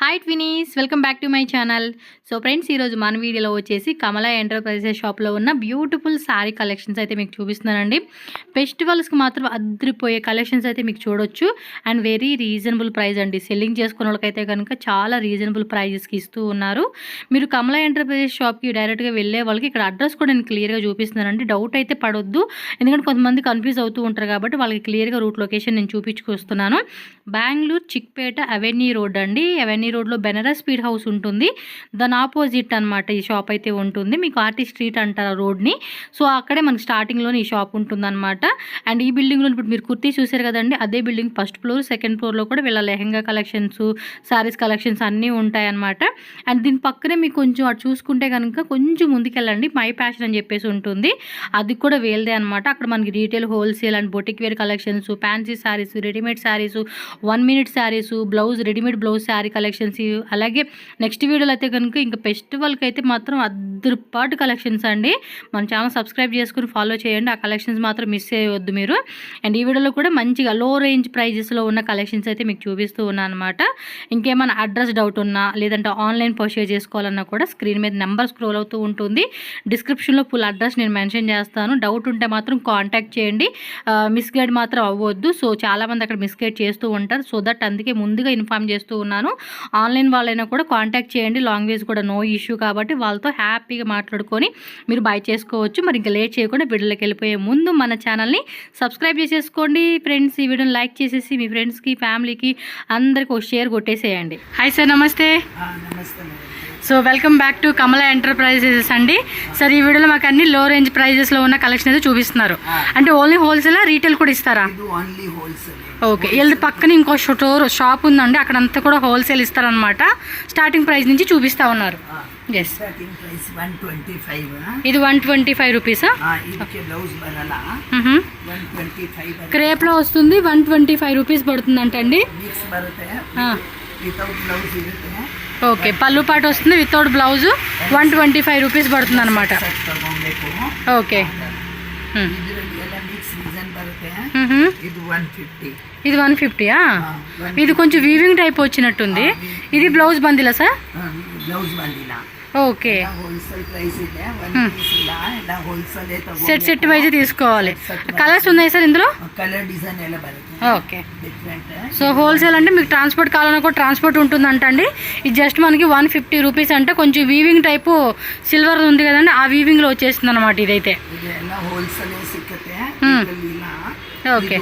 Hi twinnies, welcome back to my channel. So friends, ఈరోజు మన వీడియోలో వచ్చేసి కమలా ఎంటర్ప్రైజెస్ షాప్లో ఉన్న బ్యూటిఫుల్ శారీ కలెక్షన్స్ అయితే మీకు చూపిస్తున్నానండి. ఫెస్టివల్స్కి మాత్రం అద్రిపోయే కలెక్షన్స్ అయితే మీకు చూడొచ్చు. అండ్ వెరీ రీజనబుల్ ప్రైస్ అండి. సెల్లింగ్ చేసుకున్న వాళ్ళకైతే కనుక చాలా రీజనబుల్ ప్రైజెస్కి ఇస్తూ ఉన్నారు. మీరు కమలా ఎంటర్ప్రైజెస్ షాప్కి డైరెక్ట్గా వెళ్ళే వాళ్ళకి ఇక్కడ అడ్రస్ కూడా నేను క్లియర్గా చూపిస్తున్నానండి. డౌట్ అయితే పడొద్దు, ఎందుకంటే కొంతమంది కన్ఫ్యూజ్ అవుతూ ఉంటారు కాబట్టి వాళ్ళకి క్లియర్గా రూట్ లొకేషన్ నేను చూపించుకొస్తున్నాను. బెంగళూరు చిక్పేట అవెన్యూ రోడ్ అండి. అవెన్యూ రోడ్లో బెనారస్ స్పీడ్ హౌస్ ఉంటుంది. దాని ఆపోజిట్ అనమాట ఈ షాప్ అయితే ఉంటుంది. మీకు ఆర్టిస్ట్ స్ట్రీట్ అంటారు రోడ్ని. సో అక్కడే మనకి స్టార్టింగ్లోనే ఈ షాప్ ఉంటుందన్నమాట. అండ్ ఈ బిల్డింగ్లో ఇప్పుడు మీరు కుర్తీ చూసారు కదండి, అదే బిల్డింగ్ ఫస్ట్ ఫ్లోర్, సెకండ్ ఫ్లోర్లో కూడా వీళ్ళ లెహెంగా కలెక్షన్స్, శారీస్ కలెక్షన్స్ అన్నీ ఉంటాయన్నమాట. అండ్ దీని పక్కనే మీకు కొంచెం అటు చూసుకుంటే కనుక కొంచెం ముందుకెళ్ళండి, మై ఫ్యాషన్ అని చెప్పేసి ఉంటుంది. అది కూడా వేల్దే అనమాట. అక్కడ మనకి retail, wholesale and boutique wear collections, fancy saris, readymade saris, 1 minute saris, blouse, readymade blouse sari collections. అలాగే నెక్స్ట్ వీడియోలో అయితే కనుక ఇంకా ఫెస్టివల్కి అయితే మాత్రం అద్దరిపాటు కలెక్షన్స్ అండి. మన ఛానల్ సబ్స్క్రైబ్ చేసుకుని ఫాలో చేయండి. ఆ కలెక్షన్స్ మాత్రం మిస్ చేయవద్దు మీరు. అండ్ ఈ వీడియోలో కూడా మంచిగా లో రేంజ్ ప్రైజెస్లో ఉన్న కలెక్షన్స్ అయితే మీకు చూపిస్తూ ఉన్నాను అనమాట. ఇంకేమైనా అడ్రస్ డౌట్ ఉన్నా లేదంటే ఆన్లైన్ పర్చేజ్ చేసుకోవాలన్నా కూడా స్క్రీన్ మీద నెంబర్ స్క్రోల్ అవుతూ ఉంటుంది. డిస్క్రిప్షన్లో ఫుల్ అడ్రస్ నేను మెన్షన్ చేస్తాను. డౌట్ ఉంటే మాత్రం కాంటాక్ట్ చేయండి. మిస్గైడ్ మాత్రం అవ్వద్దు. సో చాలామంది అక్కడ మిస్గైడ్ చేస్తూ ఉంటారు. సో దట్ అందుకే ముందుగా ఇన్ఫామ్ చేస్తూ ఉన్నాను. ఆన్లైన్ వాళ్ళైనా కూడా కాంటాక్ట్ చేయండి. లాంగ్వేజ్ కూడా నో ఇష్యూ కాబట్టి వాళ్ళతో హ్యాపీగా మాట్లాడుకొని మీరు బై చేసుకోవచ్చు. మరి ఇంకా లేట్ చేయకుండా వీడియోలోకి వెళ్ళిపోయే ముందు మన ఛానల్ని సబ్స్క్రైబ్ చేసేసుకోండి ఫ్రెండ్స్. ఈ వీడియోని లైక్ చేసేసి మీ ఫ్రెండ్స్కి, ఫ్యామిలీకి అందరికీ ఒక షేర్ కొట్టేసేయండి. హాయ్ సార్, నమస్తే. So welcome back to Kamala enterprises అండి. సార్ ఈ వీడియోలో మాకు అన్ని లో రేంజ్ ప్రైజెస్లో ఉన్న కలెక్షన్ అయితే చూపిస్తున్నారు. అంటే ఓన్లీ హోల్సేలా, రీటైల్ కూడా ఇస్తారా? ఓకే, వీళ్ళ పక్కన ఇంకో షాప్ ఉందండి, అక్కడంతా కూడా హోల్సేల్ ఇస్తారనమాట. స్టార్టింగ్ ప్రైస్ నుంచి చూపిస్తా ఉన్నారు. ఎస్, ఇది 125 రూపీసా? క్రేప్లో వస్తుంది. 125 రూపీస్ పడుతుందంటండి. ఓకే, పళ్ళు పాటు వస్తుంది వితౌట్ బ్లౌజ్. 125 రూపీస్ పడుతుంది అనమాట. ఓకే, ఇది 150. ఇది కొంచెం వీవింగ్ టైప్ వచ్చినట్టుంది. ఇది బ్లౌజ్ బందిలా సార్? ఓకే, సెట్ వైజ్ తీసుకోవాలి. కలర్స్ ఉన్నాయి సార్ ఇందులో? ఓకే, సో హోల్సేల్ అంటే మీకు ట్రాన్స్పోర్ట్ కావాలన్నా కూడా ట్రాన్స్పోర్ట్ ఉంటుందంట అండి. ఇది జస్ట్ మనకి 150 రూపీస్ అంటే కొంచెం వీవింగ్ టైపు సిల్వర్ ఉంది కదండి, ఆ వీవింగ్లో వచ్చేస్తుంది అనమాట ఇదైతే. ఓకే,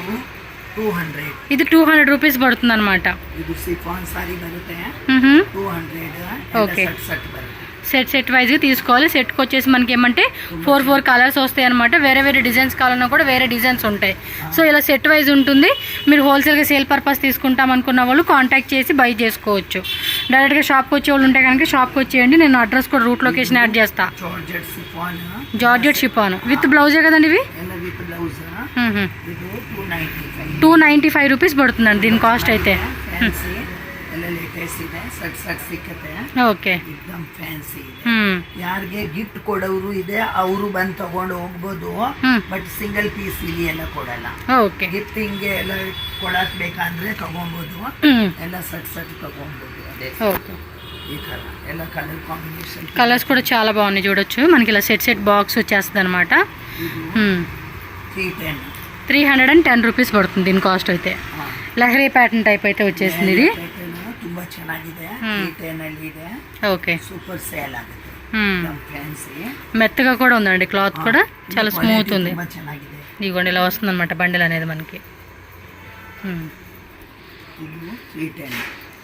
ఇది 200 రూపీస్ పడుతుంది అనమాట. ఓకే, సెట్ వైజ్గా తీసుకోవాలి. సెట్కి వచ్చేసి మనకి ఏమంటే 4 కలర్స్ వస్తాయి అనమాట. వేరే వేరే డిజైన్స్ కావాలన్నా కూడా వేరే డిజైన్స్ ఉంటాయి. సో ఇలా సెట్ వైజ్ ఉంటుంది. మీరు హోల్సేల్గా సేల్ పర్పస్ తీసుకుంటాం అనుకున్న వాళ్ళు కాంటాక్ట్ చేసి బై చేసుకోవచ్చు. డైరెక్ట్గా షాప్కి వచ్చే వాళ్ళు ఉంటే కనుక షాప్కి వచ్చేయండి. నేను అడ్రస్ కూడా రూట్ లొకేషన్ యాడ్ చేస్తా. జార్జెట్ షిఫాన్ విత్ బ్లౌజే కదండి ఇవి. 295 రూపీస్ పడుతుందండి దీని కాస్ట్ అయితే. ಓಕೆ, ಯಾರಿಗೆ ಗಿಫ್ಟ್ ಕೊಡೋರು ಇದೆ ಅವರು ಬಂದು ತಗೊಂಡು ಹೋಗ್ಬೋದು. ಬಟ್ ಸಿಂಗಲ್ ಪೀಸ್ ಇಲ್ಲಿ ಎಲ್ಲ ಕೊಡಲ್ಲ. ಓಕೆ, ಗಿಫ್ಟ್ ಹಿಂಗೆ ಎಲ್ಲ ಕೊಡಕ್ ಬೇಕಂದ್ರೆ ತಗೊಬೋದು. ಎಲ್ಲ ಸಟ್ ತಗೊಬೋದು. ఓకే, ఈ ತರ ಎಲ್ಲ కలర్ కాంబినేషన్. కలర్స్ కూడా చాలా బాగున్నాయి చూడొచ్చు. మనకి ఇలా సెట్ బాక్స్ వచ్చేస్తుంది అనమాట. 310 రూపీస్ పడుతుంది దీని కాస్ట్ అయితే. లహరీ ప్యాటర్న్ టైప్ అయితే వచ్చేసింది ఇది. ತುಂಬಾ ಚೆನ್ನಾಗಿದೆ. ఓకే, సూపర్ సేల్ ఆಗುತ್ತೆ. మెత్తగా కూడా ఉందండి, క్లాత్ కూడా చాలా స్మూత్ ఉంది. ಚೆನ್ನಾಗಿದೆ. ఇదిగోండి ఇలా వస్తుంది అనమాట బండిల్ అనేది మనకి.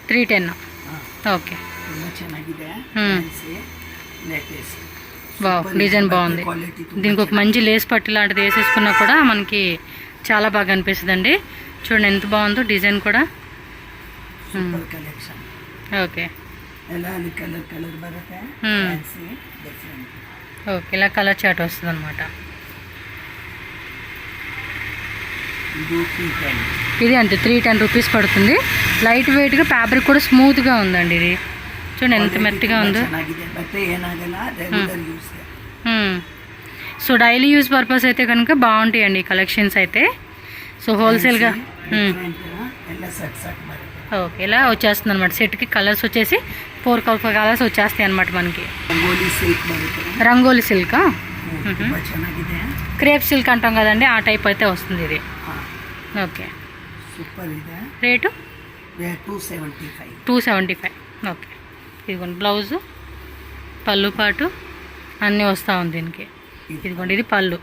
310. ఓకే, ತುಂಬಾ ಚೆನ್ನಾಗಿದೆ. వావ్, డిజైన్ బాగుంది. దీనికి ఒక మంచి లేస్ పట్టి లాంటిది వేసేసుకున్నా కూడా మనకి చాలా బాగా అనిపిస్తుంది అండి. చూడండి ఎంత బాగుందో డిజైన్ కూడా. ఓకే, ఓకే, ఇలా కలర్ చాట్ వస్తుంది అనమాట. ఇది అంతే 310 రూపీస్ పడుతుంది. లైట్ వెయిట్గా, ఫ్యాబ్రిక్ కూడా స్మూత్గా ఉందండి. ఇది చూడండి ఎంత మెత్తగా ఉందో. సో డైలీ యూజ్ పర్పస్ అయితే కనుక బాగుంటాయండి ఈ కలెక్షన్స్ అయితే. సో హోల్సేల్గా ఓకే, ఇలా వచ్చేస్తుంది అనమాట. సెట్కి కలర్స్ వచ్చేసి 4 కలర్స్ వచ్చేస్తాయి అనమాట మనకి. ರಂಗೋಲಿ ಸಿಲ್ಕ್ ಬರುತ್ತೆ. రంగోలి సిల్కా, ತುಂಬಾ ಚೆನ್ನಾಗಿದೆ. క్రేప్ సిల్క్ అంటాం కదండి, ఆ టైప్ అయితే వస్తుంది ఇది. ఓకే, సూపర్ ಇದೆ. రేటు 275. 275. ఓకే, ఇదిగోండి బ్లౌజు, పళ్ళు పాటు అన్నీ వస్తూ ఉంది దీనికి. ఇదిగోండి ఇది పళ్ళు.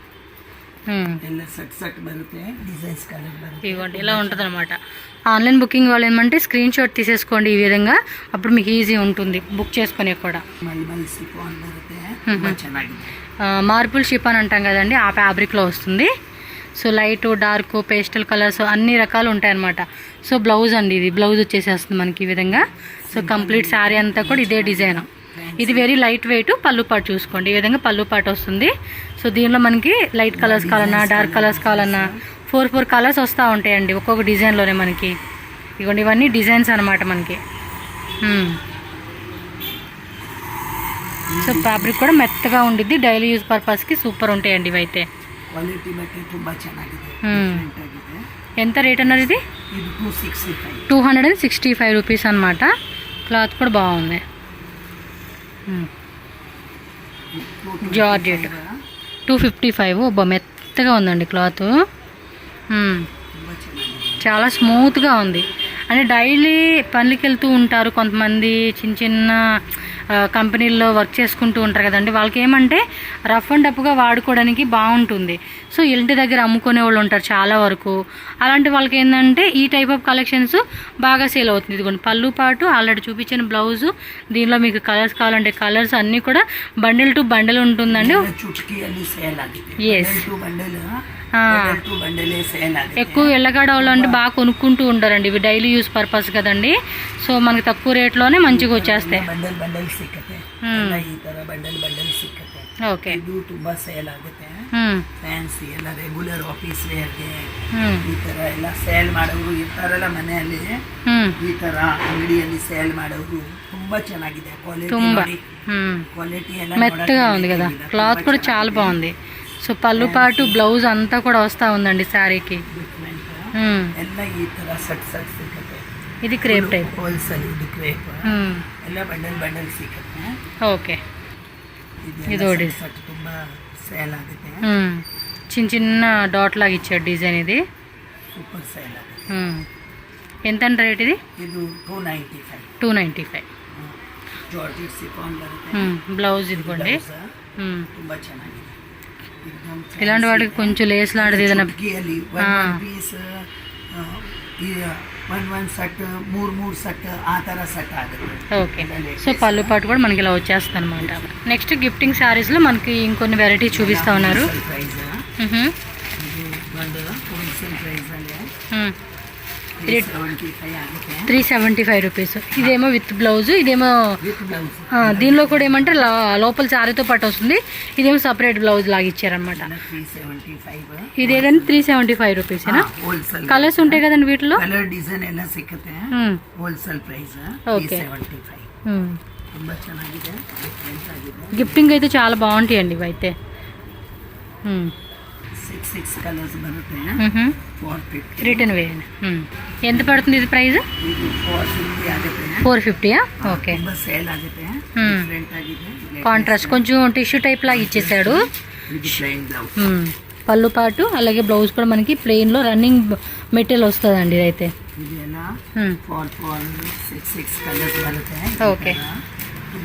ಎಲ್ಲ ಸಟ್ ಸಟ್ ಬರುತ್ತೆ, ಡಿಸೈನ್ಸ್ ಕಲರ್ ಬರುತ್ತೆ. ఇదిగోండి ఇలా ఉంటుంది అనమాట. ఆన్లైన్ బుకింగ్ వాళ్ళు ఏమంటే స్క్రీన్ షాట్ తీసేసుకోండి ఈ విధంగా, అప్పుడు మీకు ఈజీ ఉంటుంది బుక్ చేసుకునే కూడా. మల్మల్ సిఫాన్ బರುತ್ತೆ, ತುಂಬಾ ಚೆನ್ನಾಗಿದೆ. మార్బుల్ షిఫాన్ అంటాం కదండి, ఆ ఫ్యాబ్రిక్లో వస్తుంది. So light, dark, pastel colours అన్ని రకాలు ఉంటాయన్నమాట. సో బ్లౌజ్ అండి, ఇది బ్లౌజ్ వచ్చేసేస్తుంది మనకి ఈ విధంగా. సో కంప్లీట్ శారీ అంతా కూడా ఇదే డిజైన్. ఇది వెరీ లైట్ వెయిట్. పళ్ళు పాటు చూసుకోండి, ఈ విధంగా పళ్ళు పాటు వస్తుంది. సో దీనిలో మనకి లైట్ కలర్స్ కావాలన్నా, డార్క్ కలర్స్ కావాలన్నా 4 కలర్స్ వస్తూ ఉంటాయండి ఒక్కొక్క డిజైన్లోనే మనకి. ఇదిగోండి ఇవన్నీ డిజైన్స్ అనమాట మనకి. సో ఫ్యాబ్రిక్ కూడా మెత్తగా ఉండిద్ది, డైలీ యూజ్ పర్పస్కి సూపర్ ఉంటాయండి ఇవైతే. ಕ್ವಾಲಿಟಿ ಬಟ್ಟೆ ತುಂಬಾ ಚೆನ್ನಾಗಿದೆ. ఎంత రేట్ అన్నారు ఇది? ఇది 265. 265 రూపీస్ అనమాట. క్లాత్ కూడా బాగుంది. జార్జెట్ 255. ఒబ్బా మెత్తగా ఉందండి క్లాత్, చాలా స్మూత్గా ఉంది. అంటే డైలీ పనులకి వెళ్తూ ఉంటారు కొంతమంది, చిన్న చిన్న కంపెనీల్లో వర్క్ చేసుకుంటూ ఉంటారు కదండి, వాళ్ళకి ఏమంటే రఫ్ అండ్ టఫ్గా వాడుకోవడానికి బాగుంటుంది. సో ఇంటి దగ్గర అమ్ముకునే వాళ్ళు ఉంటారు చాలా వరకు, అలాంటి వాళ్ళకి ఏంటంటే ఈ టైప్ ఆఫ్ కలెక్షన్స్ బాగా సేల్ అవుతుంది. ఇదిగోండి పళ్ళు పాటు, ఆల్రెడీ చూపించిన బ్లౌజు, దీనిలో మీకు కలర్స్ కావాలంటే కలర్స్ అన్నీ కూడా బండిల్ టు బండిల్ ఉంటుందండి. ఎక్కువ ఎల్లగాడ వాళ్ళు అంటే బాగా కొనుక్కుంటూ ఉంటారండి, ఇవి డైలీ యూస్ పర్పస్ కదండి. సో మనకి తక్కువ రేట్లోనే మంచిగా వచ్చేస్తాయి. ఓకే, ಇದು ತುಂಬಾ ಸೇಲ್ ಆಗುತ್ತೆ. ಫ್ಯಾನ್ಸಿ ಎಲ್ಲ ರೆಗ್ಯುಲರ್ ಆಫೀಸ್ ವೇರ್ಗೆ ಈ ತರ ಎಲ್ಲ ಸೇಲ್ ಮಾಡೋರು ಇರ್ತಾರಲ್ಲ ಮನೆಯಲ್ಲಿ, ಈ ತರ ಅಂಗಡಿಯಲ್ಲಿ ಸೇಲ್ ಮಾಡೋರು ತುಂಬಾ ಚೆನ್ನಾಗಿದೆ. ಕ್ವಾಲಿಟಿ ಎಲ್ಲ మెత్తగా ఉంది కదా, క్లాత్ కూడా చాలా బాగుంది. సో పళ్ళు పాటు బ్లౌజ్ అంతా కూడా వస్తూ ఉందండి శారీకి. ಎಲ್ಲ ಈ ತರ ಸಟ್ ಸಟ್ ಸಿಗುತ್ತೆ. ఇది క్రేప్ టైప్ ಹೋಲ್ಸೇಲ್, ಇದು ಕ್ರೇಪ್ ಎಲ್ಲ ಬಂಡಲ್ ಸಿಗುತ್ತೆ. ఓకే, ఇది ಸಟ್ ತುಂಬಾ ಸೇಲ್ ಆಗುತ್ತೆ. చిన్న చిన్న డాట్ లాగా ఇచ్చాడు డిజైన్, ఇది సూపర్ సేల్ ఆಗುತ್ತೆ. ఎంత అండి రేట్ ఇది? ಇದು 295. 295. ಜಾರ್ಜೆಟ್ ಸಿಫಾನ್ ಬರುತ್ತೆ. బ్లౌజ్ ఇదిగోండి, ತುಂಬಾ ಚೆನ್ನಾಗಿದೆ. ఇలాంటి వాటికి కొంచెం లేస్ లాంటిది ఏదైనా ಪೀಸ್ వన్ సెట్ 3 సెట్ ఆ ತರ సెట్ ఆಗುತ್ತೆ. ఓకే, సో పళ్ళు పాటు కూడా మనకి ఇలా వచ్చేస్తుంది అనమాట. నెక్స్ట్ గిఫ్టింగ్ శారీస్లో మనకి ఇంకొన్ని వెరైటీస్ చూపిస్తూ ఉన్నారు. 375 రూపీస్. ఇదేమో విత్ బ్లౌజ్, ఇదేమో దీనిలో కూడా ఏమంటే లోపల శారీతో పాటు వస్తుంది, ఇదేమో సపరేట్ బ్లౌజ్ లాగా ఇచ్చారనమాట. ఇది ఏదైనా 375 రూపీసేనా? కలర్స్ ఉంటాయి కదండి వీటిలో. ఓకే, గిఫ్టింగ్ అయితే చాలా బాగుంటాయండి ఇవైతే. 6 కలర్స్ బರುತ್ತೆ. 450 రిటర్న్ వేయండి. ఎంత పడుతుంది ఇది ప్రైస్? 450. ఓకే, సేల్ ఆಗುತ್ತೆ. కాంట్రాస్ట్ కొంచెం టిష్యూ టైప్ లాగా ఇచ్చేసాడు. పళ్ళు పాటు అలాగే బ్లౌజ్ కూడా మనకి ప్లెయిన్లో రన్నింగ్ మెటీరియల్ వస్తుందండి ఇదైతే. ఓకే,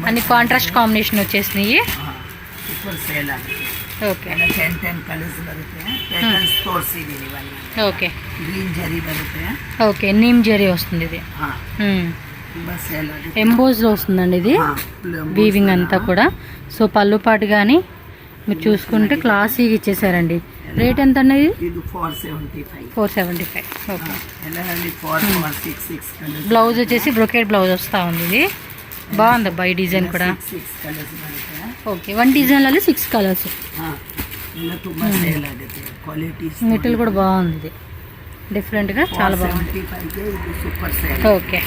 అన్ని కాంట్రాస్ట్ కాంబినేషన్ వచ్చేసినాయి. ఓకే, 10 కలర్స్ బರುತ್ತೆ. ప్యాటర్న్స్ తోర్ಸಿದೀನಿ ఇవన్నీ. ఓకే, గ్రీన్ జరీ బರುತ್ತೆ. ఓకే, నీమ్ జరీ వస్తుంది ఇది. ఎంబోజ్లో వస్తుందండి ఇది, వీవింగ్ అంతా కూడా. సో పళ్ళు పాటు కానీ మీరు చూసుకుంటే క్లాసీగా ఇచ్చేసారండి. రేట్ ఎంత అన్నది? 475. ఓకే, బ్లౌజ్ వచ్చేసి బ్రొకేట్ బ్లౌజ్ వస్తూ ఉంది. ఇది బాగుంది అబ్బా ఈ డిజైన్ కూడా. ఓకే, 1 డిజైన్లలో 6 కలర్స్. మెటీరియల్ కూడా బాగుంది, ఇది డిఫరెంట్గా చాలా బాగుంది. ఓకే,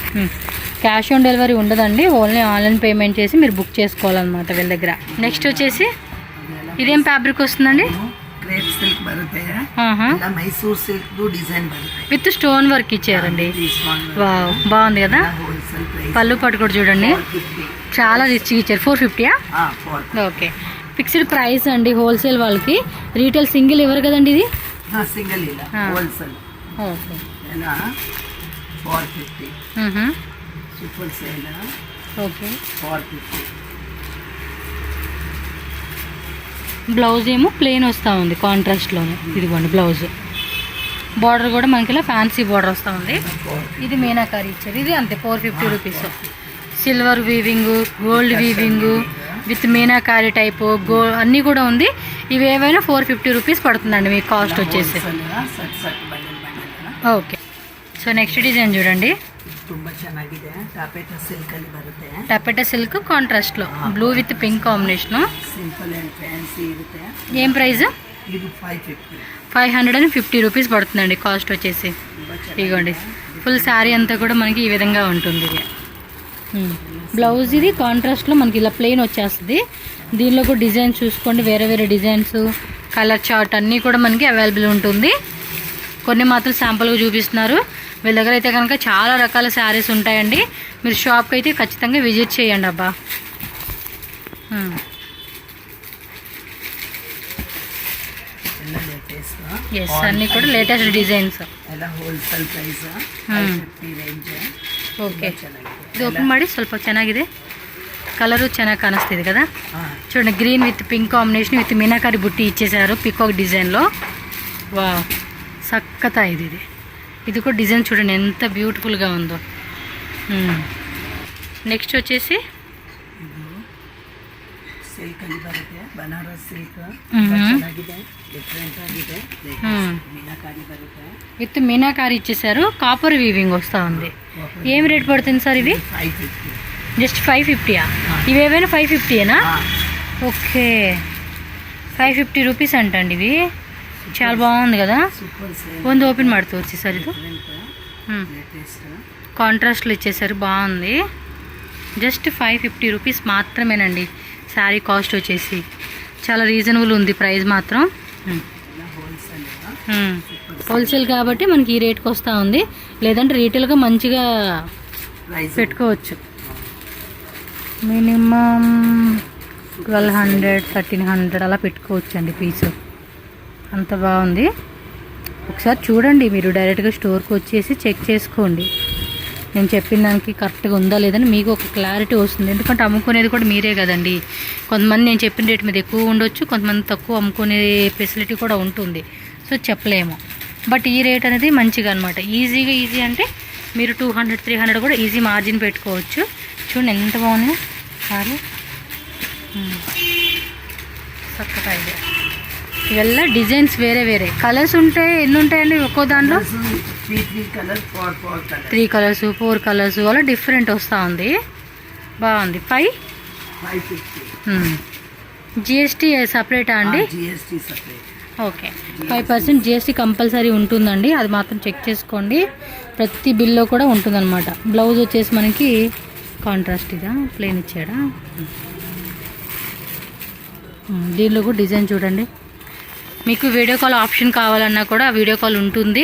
క్యాష్ ఆన్ డెలివరీ ఉండదండి, ఓన్లీ ఆన్లైన్ పేమెంట్ చేసి మీరు బుక్ చేసుకోవాలన్నమాట వీళ్ళ దగ్గర. నెక్స్ట్ వచ్చేసి ఇదేం ఫ్యాబ్రిక్ వస్తుందండి? క్రేప్ సిల్క్ బರುತ್ತೆ. ಬರುತ್ತೆ ಎಲ್ಲ ಮೈಸೂರು ಸಿಲ್ಕ್ ಡಿಸೈನ್ ಬರುತ್ತೆ విత్ స్టోన్ వర్క్ ఇచ్చారండి. వావ్, బాగుంది కదా. హోల్సేల్ ప్రైస్ పళ్ళు పట్టు కూడా చూడండి, చాలా రిచ్గా ఇచ్చారు. 450యా? ఓకే, ఫిక్స్డ్ ప్రైస్ అండి హోల్సేల్ వాళ్ళకి. రీటైల్ సింగిల్ ఇవ్వరు కదండి ఇది. సింగిల్ ಇಲ್ಲ హోల్సేల్. ఓకే, ಎಲ್ಲ 450 సూపర్ సేల్. ఓకే, 450. బ్లౌజ్ ఏమో ప్లెయిన్ వస్తూ ఉంది కాంట్రాస్ట్లోనే. ఇదిగోండి బ్లౌజ్, బార్డర్ కూడా మనకి ఇలా ఫ్యాన్సీ బార్డర్ వస్తూ ఉంది. ఇది మీనాకారి ఇచ్చారు, ఇది అంతే 450 rupees. Silver weaving, gold weaving with meenakari type అన్నీ కూడా ఉంది. ఇవి ఏవైనా 450 రూపీస్ పడుతుందండి మీకు కాస్ట్ వచ్చేసి. ఓకే, సో నెక్స్ట్ డిజైన్ చూడండి. ತುಂಬಾ ಚೆನ್ನಾಗಿದೆ. ಟಾಪೆಟಾ ಸಿಲ್ಕ್ ಅಲ್ಲಿ ಬರುತ್ತೆ. టాపెటా సిల్క్ కాంట్రాస్ట్ లో blue with pink combination. Simple and fancy ఇರುತ್ತೆ. ఏం ప్రైస్? ఇది 550. 550 రూపీస్ పడుతుందండి కాస్ట్ వచ్చేసి. ఇదిగోండి ఫుల్ శారీ అంతా కూడా మనకి ఈ విధంగా ఉంటుంది. ఇది బ్లౌజ్, ఇది కాంట్రాస్ట్లో మనకి ఇలా ప్లెయిన్ వచ్చేస్తుంది. దీనిలో కూడా డిజైన్స్ చూసుకోండి, వేరే వేరే డిజైన్స్, కలర్ చార్ట్ అన్నీ కూడా మనకి అవైలబుల్ ఉంటుంది. కొన్ని మాత్రం శాంపుల్గా చూపిస్తున్నారు. వీళ్ళ దగ్గర అయితే కనుక చాలా రకాల శారీస్ ఉంటాయండి. మీరు షాప్కి అయితే ఖచ్చితంగా విజిట్ చేయండి అబ్బా. ఎస్, అన్నీ కూడా latest designs. Wholesale price range. Okay, ఇది ఓపెన్ ಮಾಡಿ ಸ್ವಲ್ಪ ಚೆನ್ನಾಗಿದೆ. కలరు ಚೆನ್ನಾಗಿ కానిస్తుంది కదా. చూడండి, green with pink combination with మీనాకారి బుట్టి ఇచ్చేసారు పికాక్ డిజైన్లో. వా, సక్కత ఇది. ఇది కూడా డిజైన్ చూడండి ఎంత బ్యూటిఫుల్గా ఉందో. నెక్స్ట్ వచ్చేసి ಸಿಲ್ಕ್ ಅಲ್ಲಿ ಬರುತ್ತೆ, ಬನಾರಸ್ ಸಿಲ್ಕ್ ಚೆನ್ನಾಗಿದೆ, ಡಿಫರೆಂಟ್ ಆಗಿದೆ. ಮೀನಾಕಾರಿ ಬರುತ್ತೆ, విత్ మీనాకారి ఇచ్చేసారు. కాపర్ వీవింగ్ వస్తూ ఉంది. ఏం రేట్ పడుతుంది సార్ ఇవి? 550. జస్ట్ 550యా? ఇవేమైనా 550ఏనా? ఓకే, 550 రూపీస్ అంటండి ఇవి. చాలా బాగుంది కదా. ಒಂದು ఓపెన్ ಮಾಡಿ ತೋರಿಸಿ ಸರ್. ಇದು కాంట్రాస్ట్లో ఇచ్చేసారు, బాగుంది. జస్ట్ 550 రూపీస్ మాత్రమేనండి శారీ కాస్ట్ వచ్చేసి. చాలా రీజనబుల్ ఉంది ప్రైస్ మాత్రం. హోల్సేల్ కాబట్టి మనకి ఈ రేట్కి వస్తూ ఉంది. లేదంటే రీటైల్గా మంచిగా పెట్టుకోవచ్చు. మినిమం 1200, 1300 అలా పెట్టుకోవచ్చు అండి పీసు. అంత బాగుంది. ఒకసారి చూడండి, మీరు డైరెక్ట్గా స్టోర్కి వచ్చేసి చెక్ చేసుకోండి. నేను చెప్పిన దానికి కరెక్ట్గా ఉందా లేదని మీకు ఒక క్లారిటీ వస్తుంది. ఎందుకంటే అమ్ముకునేది కూడా మీరే కదండి. కొంతమంది నేను చెప్పిన రేట్ మీద ఎక్కువ ఉండొచ్చు, కొంతమంది తక్కువ అమ్ముకునే ఫెసిలిటీ కూడా ఉంటుంది. సో చెప్పలేము. బట్ ఈ రేట్ అనేది మంచిగా అనమాట. ఈజీ అంటే మీరు 200, 300 కూడా ఈజీ మార్జిన్ పెట్టుకోవచ్చు. చూడండి ఎంత బాగుంది సారీ. చక్కగా ಇದೆ. ఇవల్ల డిజైన్స్ వేరే వేరే కలర్స్ ఉంటాయి. ఎన్ని ఉంటాయండి ఒక్కో దాంట్లో? 3 కలర్స్, 4 కలర్స్ అలా డిఫరెంట్ వస్తూ ఉంది. బాగుంది. 550. జిఎస్టీ సపరేటా అండి? ఓకే, 5% జిఎస్టీ కంపల్సరీ ఉంటుందండి. అది మాత్రం చెక్ చేసుకోండి. ప్రతి బిల్లో కూడా ఉంటుందన్నమాట. బ్లౌజ్ వచ్చేసి మనకి కాంట్రాస్ట్ ఇదా, ప్లెయిన్ ఇచ్చాడా. దీనిలో కూడా డిజైన్ చూడండి. మీకు వీడియో కాల్ ఆప్షన్ కావాలన్నా కూడా వీడియో కాల్ ఉంటుంది.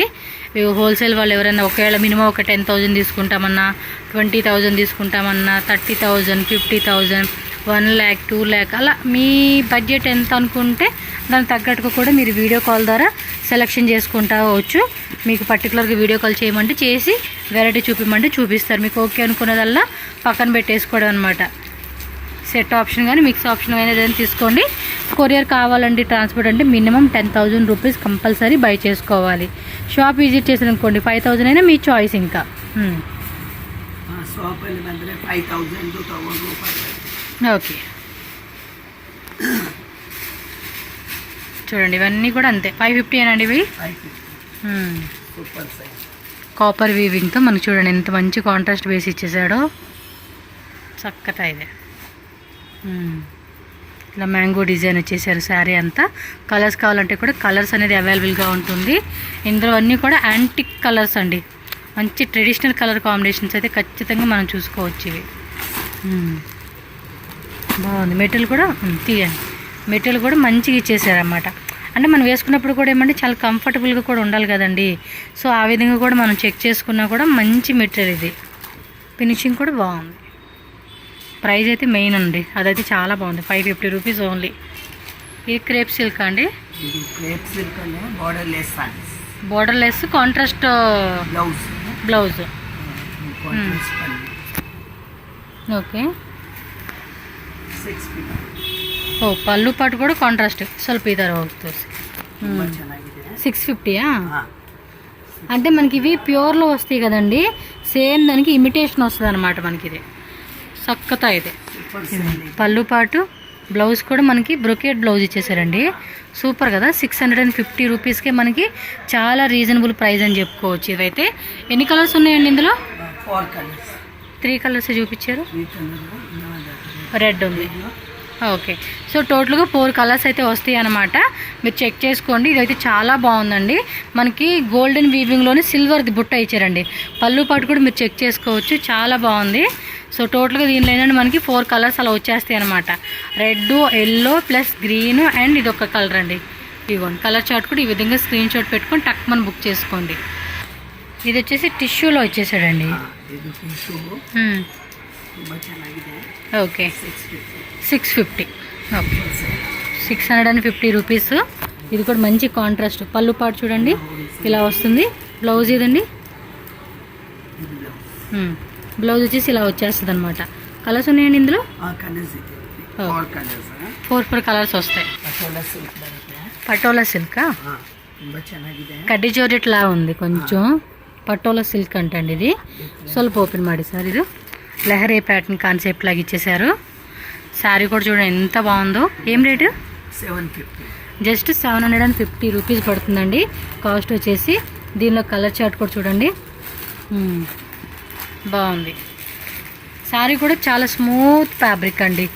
హోల్సేల్ వాళ్ళు ఎవరైనా ఒకవేళ మినిమం ఒక 10,000 తీసుకుంటామన్నా, 20,000 తీసుకుంటామన్నా, 30,000, 50,000, 1 lakh, 2 lakh అలా మీ బడ్జెట్ ఎంత అనుకుంటే దానికి తగ్గట్టుగా కూడా మీరు వీడియో కాల్ ద్వారా సెలెక్షన్ చేసుకుంటావచ్చు. మీకు పర్టికులర్గా వీడియో కాల్ చేయమంటే చేసి వెరైటీ చూపిమంటే చూపిస్తారు. మీకు ఓకే అనుకున్నదల్లా పక్కన పెట్టేసుకోవడం అనమాట. సెట్ ఆప్షన్ కానీ మిక్స్ ఆప్షన్ కానీ ఏదైనా తీసుకోండి. కొరియర్ కావాలండి, ట్రాన్స్పోర్ట్ అంటే మినిమం 10,000 రూపీస్ కంపల్సరీ బై చేసుకోవాలి. షాప్ విజిట్ చేసిన అనుకోండి 5,000 అయినా మీ చాయిస్. ఇంకా ఓకే, చూడండి ఇవన్నీ కూడా అంతే 550 అనండి ఇవి. కాపర్ వీవింగ్తో మనకు చూడండి ఎంత మంచి కాంట్రాస్ట్ వేసి ఇచ్చేసాడో. చక్కగా ఇదే ఇలా మ్యాంగో డిజైన్ వచ్చేసారు శారీ అంతా. కలర్స్ కావాలంటే కూడా కలర్స్ అనేది అవైలబుల్గా ఉంటుంది. ఇందులో అన్నీ కూడా యాంటిక్ కలర్స్ అండి. మంచి ట్రెడిషనల్ కలర్ కాంబినేషన్స్ అయితే ఖచ్చితంగా మనం చూసుకోవచ్చు. ఇవి బాగుంది. మెటీరియల్ కూడా తీయండి, మెటీరియల్ కూడా మంచిగా ఇచ్చేసారన్నమాట. అంటే మనం వేసుకున్నప్పుడు కూడా ఏమంటే చాలా కంఫర్టబుల్గా కూడా ఉండాలి కదండి. సో ఆ విధంగా కూడా మనం చెక్ చేసుకున్నా కూడా మంచి మెటీరియల్ ఇది. ఫినిషింగ్ కూడా బాగుంది. ప్రైస్ అయితే మెయిన్ అండి, అదైతే చాలా బాగుంది. 550 రూపీస్ ఓన్లీ. ఇది క్రేప్ సిల్క్ అండి. ఇది క్రేప్ సిల్క్ అనే borderless saris. Borderless contrast blouse. Okay. ಓ ಪಲ್ಲು ಪಾಟ್ ಕೂಡ ಕಾಂಟ್ರಾಸ್ಟ್ ಸ್ವಲ್ಪ ಈ ಥರ ಹೋಗ್ತದೆ. 650యా? అంటే మనకి ఇవి ప్యూర్లో వస్తాయి కదండి, సేమ్ దానికి ఇమిటేషన్ వస్తుంది అనమాట మనకి. ఇది సక్కత ఇది పళ్ళు పాటు. బ్లౌజ్ కూడా మనకి బ్రొకేట్ బ్లౌజ్ ఇచ్చేసారండి. సూపర్ కదా. 650 రూపీస్కే మనకి చాలా రీజనబుల్ ప్రైస్ అని చెప్పుకోవచ్చు. ఇవైతే ఎన్ని కలర్స్ ఉన్నాయండి ఇందులో? 3 కలర్స్ చూపించారు. రెడ్ ఉంది. ఓకే. సో టోటల్గా 4 కలర్స్ అయితే వస్తాయి అన్నమాట. మీరు చెక్ చేసుకోండి. ఇదైతే చాలా బాగుందండి. మనకి గోల్డెన్ వీవింగ్లోనే సిల్వర్ది బుట్ట ఇచ్చారండి. పళ్ళు పాటు కూడా మీరు చెక్ చేసుకోవచ్చు, చాలా బాగుంది. సో టోటల్గా దీనిలో ఏంటంటే మనకి 4 కలర్స్ అలా వచ్చేస్తాయి అనమాట. Red, yellow plus green and ఇది ఒక కలర్ అండి. ఇదిగోండి కలర్ చార్ట్ కూడా ఈ విధంగా స్క్రీన్ షాట్ పెట్టుకొని టక్ మనం బుక్ చేసుకోండి. ఇది వచ్చేసి టిష్యూలో వచ్చేసాడండి. ఓకే. 650. Okay, 650 rupees. ఇది కూడా మంచి కాంట్రాస్ట్. పళ్ళు పాటు చూడండి ఇలా వస్తుంది. బ్లౌజ్ ఇదండి. బ్లౌజ్ వచ్చేసి ఇలా వచ్చేస్తుంది అనమాట. కలర్స్ ఉన్నాయండి ఇందులో? 4 కలర్స్ వస్తాయి. పటోలా సిల్కా? కడ్డీ జోర్జెట్ లా ఉంది కొంచెం. పటోలా సిల్క్ అంటండి ఇది. ಸ್ವಲ್ಪ ఓపెన్ ಮಾಡಿ సార్. ఇది లెహరే ప్యాటర్న్ కాన్సెప్ట్ లాగా ఇచ్చేసారు. శారీ కూడా చూడండి ఎంత బాగుందో. ఏం రేటు? 750. జస్ట్ 750 రూపీస్ పడుతుందండి కాస్ట్ వచ్చేసి. దీనిలో కలర్ చార్ట్ కూడా చూడండి, బాగుంది. శారీ కూడా చాలా స్మూత్ ఫ్యాబ్రిక్ అండి.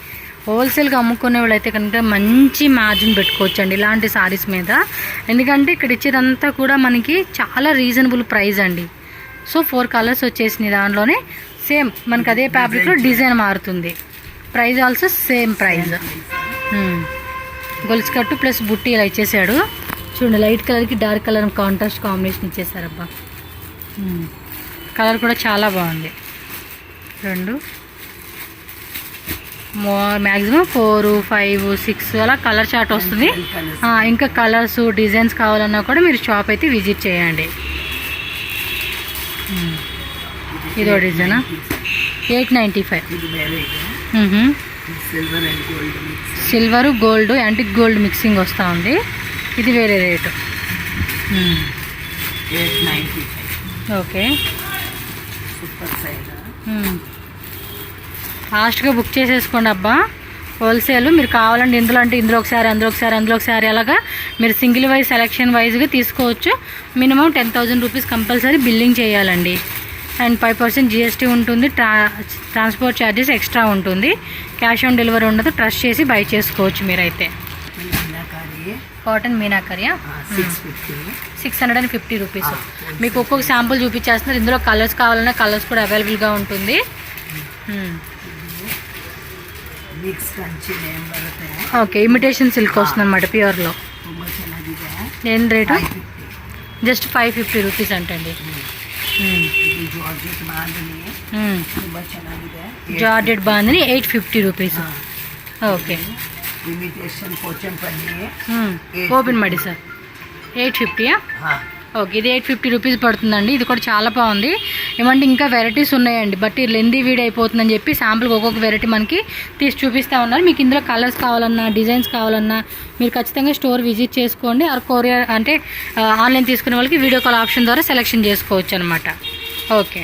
హోల్సేల్గా అమ్ముకునే వాళ్ళు అయితే కనుక మంచి మార్జిన్ పెట్టుకోవచ్చు అండి ఇలాంటి శారీస్ మీద. ఎందుకంటే ఇక్కడ ఇచ్చేదంతా కూడా మనకి చాలా రీజనబుల్ ప్రైస్ అండి. సో 4 కలర్స్ వచ్చేసినాయి దాంట్లోనే. సేమ్ మనకి అదే ఫ్యాబ్రిక్లో డిజైన్ మారుతుంది. Price also same price. గొలుసు కట్టు ప్లస్ బుట్టి ఇలా ఇచ్చేసాడు చూడండి. లైట్ కలర్కి డార్క్ కలర్ కాంట్రాస్ట్ కాంబినేషన్ ఇచ్చేసారబ్బా. కలర్ కూడా చాలా బాగుంది. 2 మ్యాక్సిమం 4, 5, 6 అలా కలర్ చార్ట్ వస్తుంది. ఇంకా కలర్స్ డిజైన్స్ కావాలన్నా కూడా మీరు షాప్ అయితే విజిట్ చేయండి. ఇదో డిజైనా? 895. Silver gold antique gold mixing వస్తూ ఉంది. ఇది వేరే రేటు. 895. ఓకే. ఫాస్ట్గా బుక్ చేసేసుకోండి అబ్బా. హోల్సేల్ మీరు కావాలంటే ఇందులో అంటే ఇందులో ఒకసారి అందులో ఒకసారి అందులో ఒకసారి అలాగా మీరు సింగిల్ వైజ్ సెలెక్షన్ వైజ్గా తీసుకోవచ్చు. మినిమం 10,000 రూపీస్ కంపల్సరీ బిల్లింగ్ చేయాలండి. అండ్ 5% GST ఉంటుంది. ట్రాన్స్పోర్ట్ ఛార్జెస్ ఎక్స్ట్రా ఉంటుంది. క్యాష్ ఆన్ డెలివరీ ఉండదు. ట్రస్ట్ చేసి బై చేసుకోవచ్చు మీరైతే. కాటన్ మీనాకరియా? 650 రూపీస్. మీకు ఒక్కొక్క శాంపుల్ చూపించేస్తున్నారు. ఇందులో కలర్స్ కావాలన్నా కలర్స్ కూడా అవైలబుల్గా ఉంటుంది. ఓకే. ఇమిటేషన్ సిల్క్ వస్తుంది అనమాట ప్యూర్లో. ఏం రేటు? జస్ట్ 550 రూపీస్ అంటండి. Georgette bandhani 850 rupees. Okay. Open ಮಾಡಿ సార్. 850యా? ఓకే. ఇది 850 రూపీస్ పడుతుందండి. ఇది కూడా చాలా బాగుంది. ఏమంటే ఇంకా వెరైటీస్ ఉన్నాయండి, బట్ ఈ లెందీ వీడియో అయిపోతుందని చెప్పి శాంపుల్కి ఒక్కొక్క వెరైటీ మనకి తీసి చూపిస్తూ ఉన్నారు. మీకు ఇందులో కలర్స్ కావాలన్నా డిజైన్స్ కావాలన్నా మీరు ఖచ్చితంగా స్టోర్ విజిట్ చేసుకోండి. ఆర్ కొరియర్ అంటే ఆన్లైన్ తీసుకునే వాళ్ళకి వీడియో కాల్ ఆప్షన్ ద్వారా సెలెక్షన్ చేసుకోవచ్చు అనమాట. ఓకే.